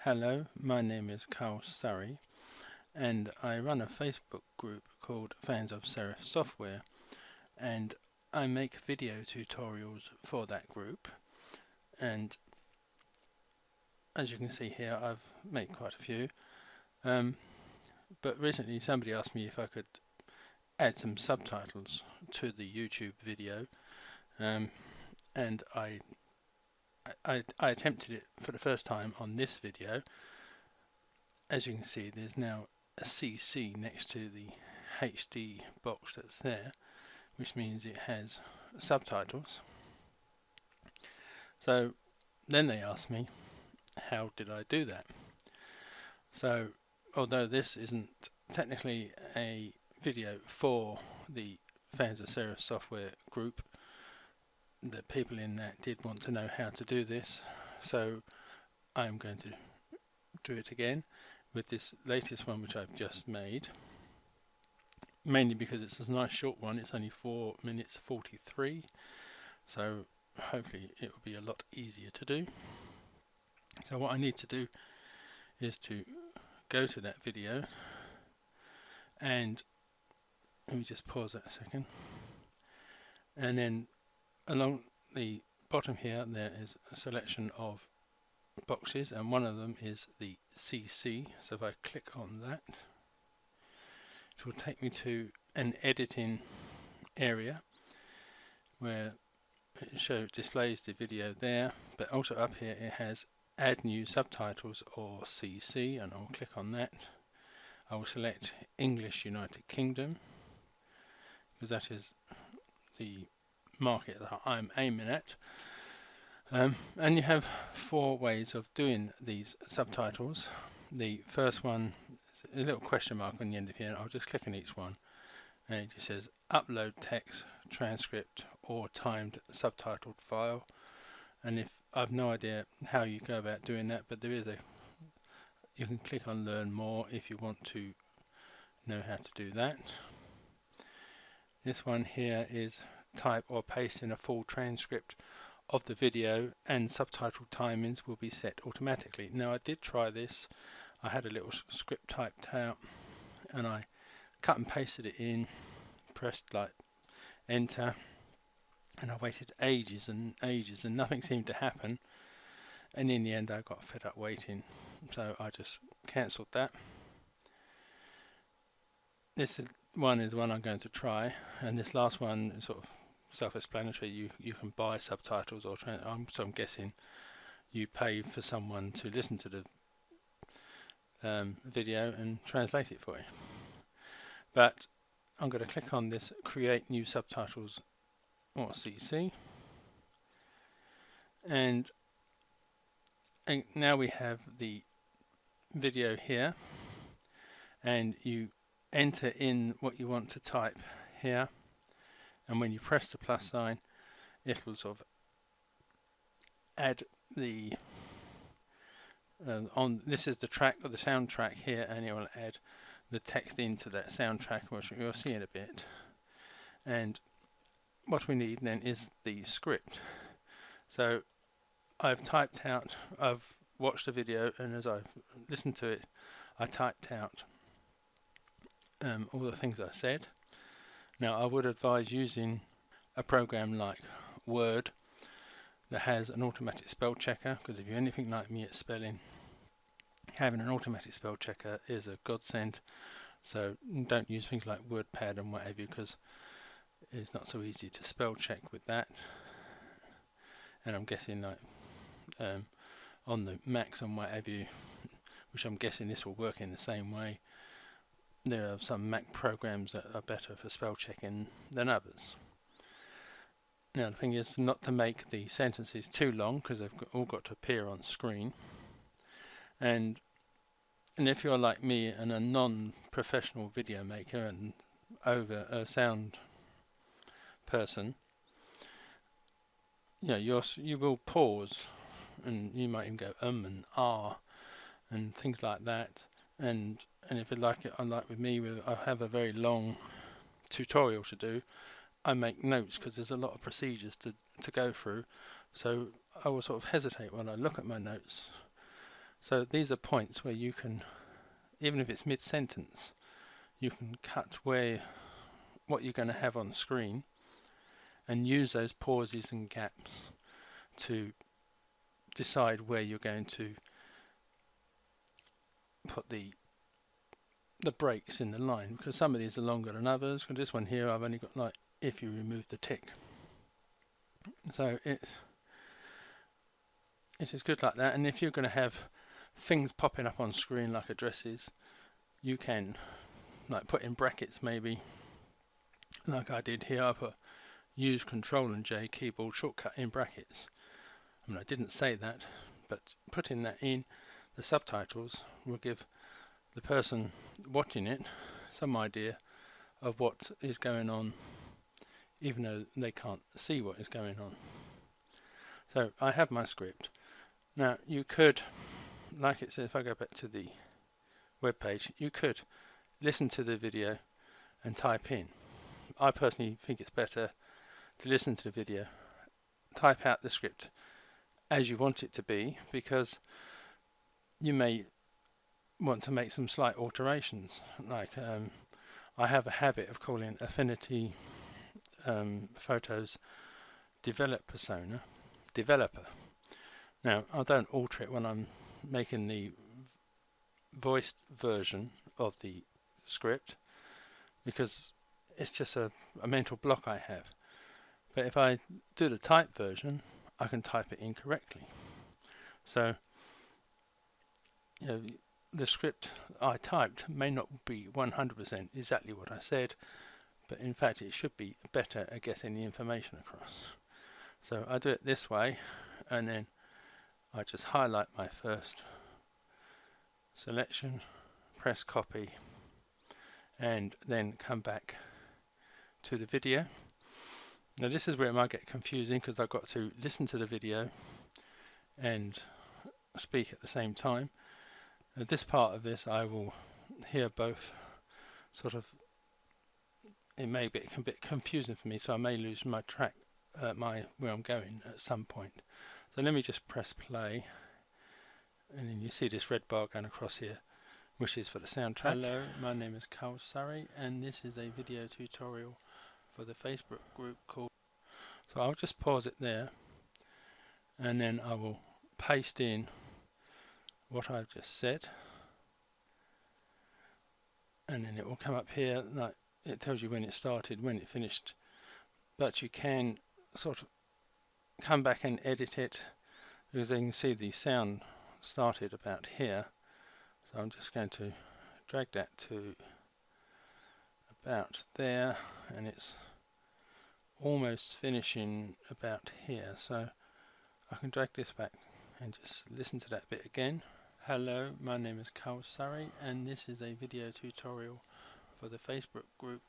Hello, my name is Carl Surrey and I run a Facebook group called Fans of Serif Software, and I make video tutorials for that group. And as you can see here, I've made quite a few, but recently somebody asked me if I could add some subtitles to the YouTube video, and I attempted it for the first time on this video. As you can see, there's now a CC next to the HD box that's there, which means it has subtitles. So then they asked me, how did I do that? So although this isn't technically a video for the Fans of Serif Software group, the people in that did want to know how to do this, so I'm going to do it again with this latest one which I've just made, mainly because it's a nice short one. It's only 4 minutes 43, so hopefully it will be a lot easier to do. So what I need to do is to go to that video, and let me just pause that a second, and then along the bottom here there is a selection of boxes, and one of them is the CC. So if I click on that, it will take me to an editing area where it displays the video there, but also up here it has add new subtitles or CC, and I'll click on that. I will select English United Kingdom because that is the market that I'm aiming at. And you have 4 ways of doing these subtitles. The first one is a little question mark on the end of here, and I'll just click on each one, and it just says upload text, transcript or timed subtitled file. And if I've no idea how you go about doing that, but there is you can click on learn more if you want to know how to do that. This one here is type or paste in a full transcript of the video, and subtitle timings will be set automatically. Now I did try this. I had a little script typed out and I cut and pasted it in, pressed like enter, and I waited ages and ages and nothing seemed to happen, and in the end I got fed up waiting, so I just cancelled that. This one is one I'm going to try, and this last one is sort of self-explanatory. You can buy subtitles, or so I'm guessing you pay for someone to listen to the video and translate it for you. But I'm going to click on this create new subtitles or CC, and now we have the video here, and you enter in what you want to type here, and when you press the plus sign it will sort of add the this is the track or the soundtrack here, and it will add the text into that soundtrack, which you'll see in a bit. And what we need then is the script. So I've watched the video, and as I've listened to it I typed out all the things I said. Now I would advise using a program like Word that has an automatic spell checker, because if you're anything like me at spelling, having an automatic spell checker is a godsend. So don't use things like WordPad and what have you, because it's not so easy to spell check with that. And I'm guessing like on the Macs and what have you, which I'm guessing this will work in the same way, there are some Mac programs that are better for spell checking than others. Now the thing is not to make the sentences too long, because they've all got to appear on screen. And if you're like me and a non-professional video maker and over a sound person, you will pause, and you might even go and ah and things like that. And if you like it, unlike with me, I have a very long tutorial to do, I make notes because there's a lot of procedures to go through. So I will sort of hesitate when I look at my notes. So these are points where you can, even if it's mid-sentence, you can cut what you're going to have on screen and use those pauses and gaps to decide where you're going to put the breaks in the line, because some of these are longer than others. And this one here I've only got like if you remove the tick. So it is good like that. And if you're going to have things popping up on screen like addresses, you can like put in brackets, maybe like I did here. I put use Control and J keyboard shortcut in brackets. I mean, I didn't say that, but putting that in the subtitles will give the person watching it some idea of what is going on, even though they can't see what is going on. So I have my script. Now you could, like it says, if I go back to the web page, you could listen to the video and type in. I personally think it's better to listen to the video, type out the script as you want it to be, because you may want to make some slight alterations. Like I have a habit of calling Affinity Photos developer. Now I don't alter it when I'm making the voiced version of the script, because it's just a mental block I have. But if I do the typed version, I can type it incorrectly. So the script I typed may not be 100% exactly what I said, but in fact it should be better at getting the information across. So I do it this way, and then I just highlight my first selection, press copy, and then come back to the video. Now this is where it might get confusing, because I've got to listen to the video and speak at the same time. At this part of this I will hear both. Sort of, it may be a bit confusing for me, so I may lose my track, where I'm going at some point. So let me just press play, and then you see this red bar going across here, which is for the soundtrack. Hello, my name is Carl Surrey, and this is a video tutorial for the Facebook group called. So I'll just pause it there, and then I will paste in what I've just said, and then it will come up here. Like, it tells you when it started, when it finished, but you can sort of come back and edit it, because you can see the sound started about here. So I'm just going to drag that to about there, and it's almost finishing about here. So I can drag this back and just listen to that bit again. Hello, my name is Carl Surrey, and this is a video tutorial for the Facebook group.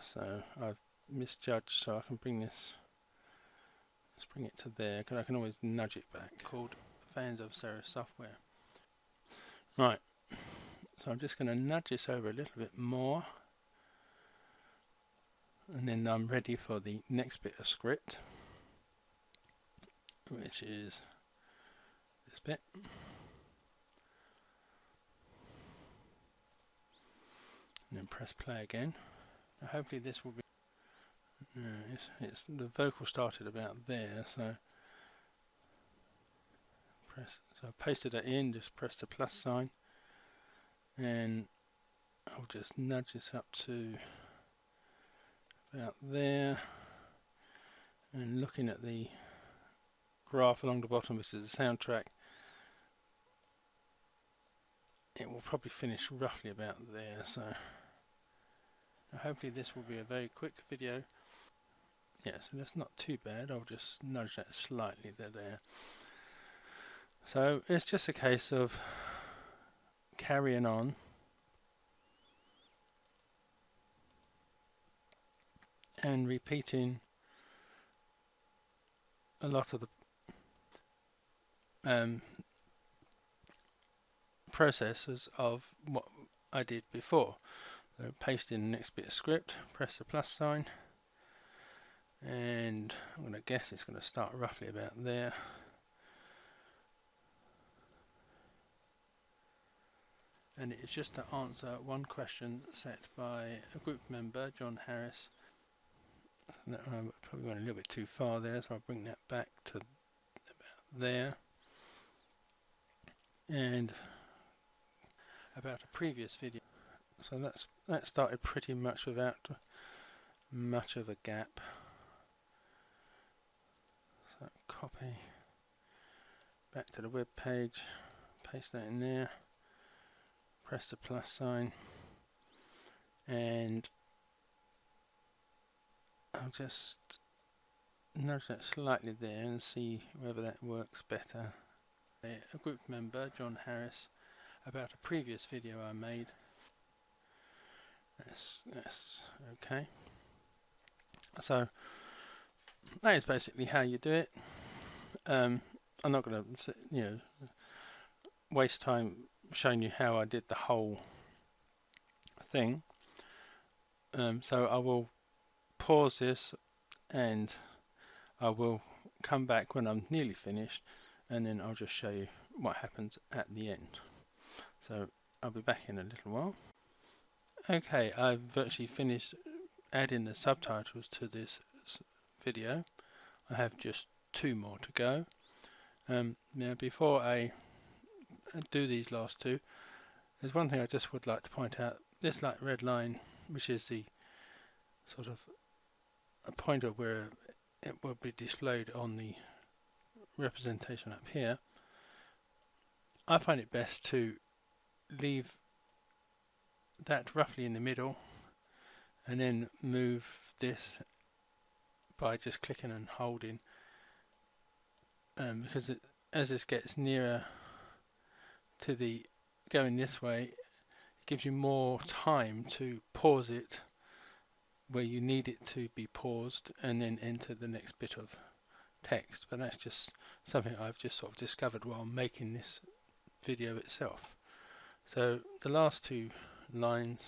So I've misjudged, so I can bring this, let's bring it to there, because I can always nudge it back, called Fans of Serif Software. Right, so I'm just going to nudge this over a little bit more, and then I'm ready for the next bit of script, which is this bit. And then press play again. Now hopefully this will be. It's the vocal started about there, so so I pasted it in. Just press the plus sign, and I'll just nudge this up to about there. And looking at the graph along the bottom, which is the soundtrack, it will probably finish roughly about there. So hopefully this will be a very quick video. Yeah, so that's not too bad. I'll just nudge that slightly there. So it's just a case of carrying on and repeating a lot of the processes of what I did before. So paste in the next bit of script, press the plus sign, and I'm going to guess it's going to start roughly about there. and it's just to answer one question set by a group member, John Harris. That probably went a little bit too far there, so I'll bring that back to about there. And about a previous video, so that started pretty much without much of a gap. So copy back to the web page, paste that in there, press the plus sign, and I'll just nudge that slightly there and see whether that works better. A group member, John Harris, about a previous video I made. That's okay. So that is basically how you do it. I'm not going to waste time showing you how I did the whole thing. So I will pause this and I will come back when I'm nearly finished, and then I'll just show you what happens at the end. So I'll be back in a little while. Okay, I've virtually finished adding the subtitles to this video. I have just 2 more to go. Now before I do these last 2, there's one thing I just would like to point out. This light red line, which is the sort of a pointer where it will be displayed on the representation up here, I find it best to leave that roughly in the middle and then move this by just clicking and holding, because as this gets nearer to the going this way, it gives you more time to pause it where you need it to be paused and then enter the next bit of text. But that's just something I've just sort of discovered while making this video itself. So the last 2 lines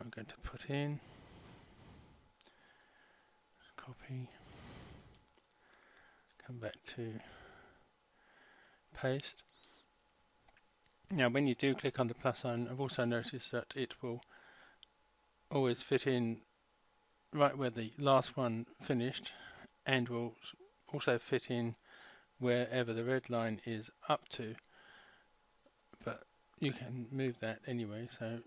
I'm going to put in, copy, come back to paste. Now when you do click on the plus sign, I've also noticed that it will always fit in right where the last one finished, and will also fit in wherever the red line is up to, but you can move that anyway, so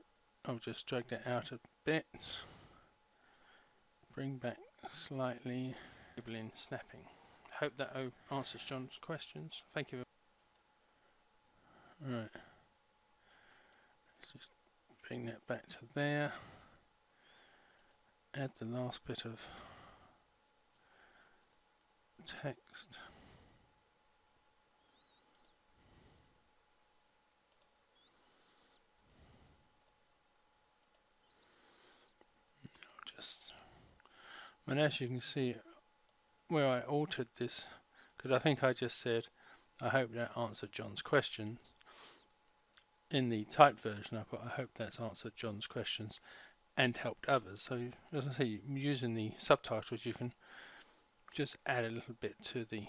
I'll just drag that out a bit, bring back slightly, enabling snapping. Hope that answers John's questions. Thank you. Right, let's just bring that back to there, add the last bit of text. And as you can see where I altered this, because I think I just said I hope that answered John's question. In the typed version I put I hope that's answered John's questions and helped others. So as I say, using the subtitles you can just add a little bit to the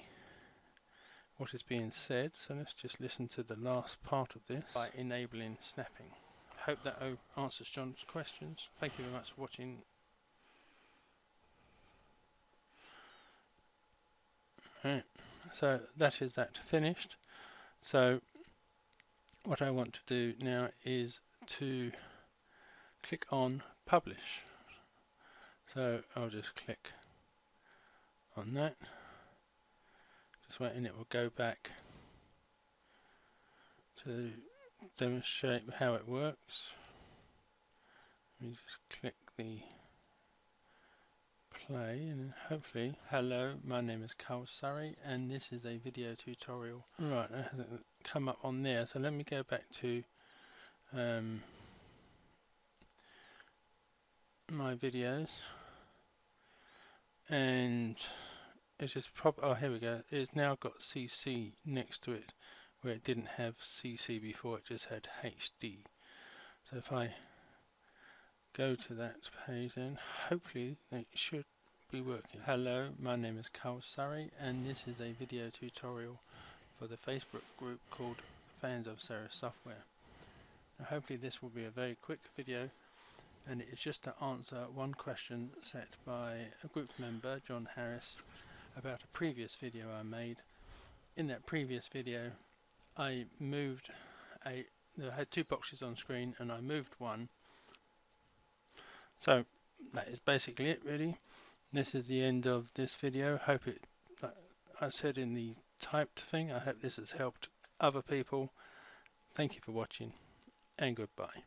what is being said. So let's just listen to the last part of this by enabling snapping. Hope that answers John's questions. Thank you very much for watching. Right, so that is that finished. So what I want to do now is to click on publish. So I'll just click on that, just wait, and it will go back to demonstrate how it works. Let me just click the play and hopefully. Hello, my name is Carl Surrey and this is a video tutorial. Right, that hasn't come up on there, so let me go back to my videos, and it's just oh, here we go. It's now got CC next to it where it didn't have CC before, it just had HD. So if I go to that page, then hopefully it should be working. Hello, my name is Carl Surrey and this is a video tutorial for the Facebook group called Fans of Serif Software. Now, hopefully this will be a very quick video, and it is just to answer one question set by a group member, John Harris, about a previous video I made. In that previous video I had two boxes on screen and I moved one. So that is basically it really. This is the end of this video. Hope it, like I said in the typed thing, I hope this has helped other people. Thank you for watching and goodbye.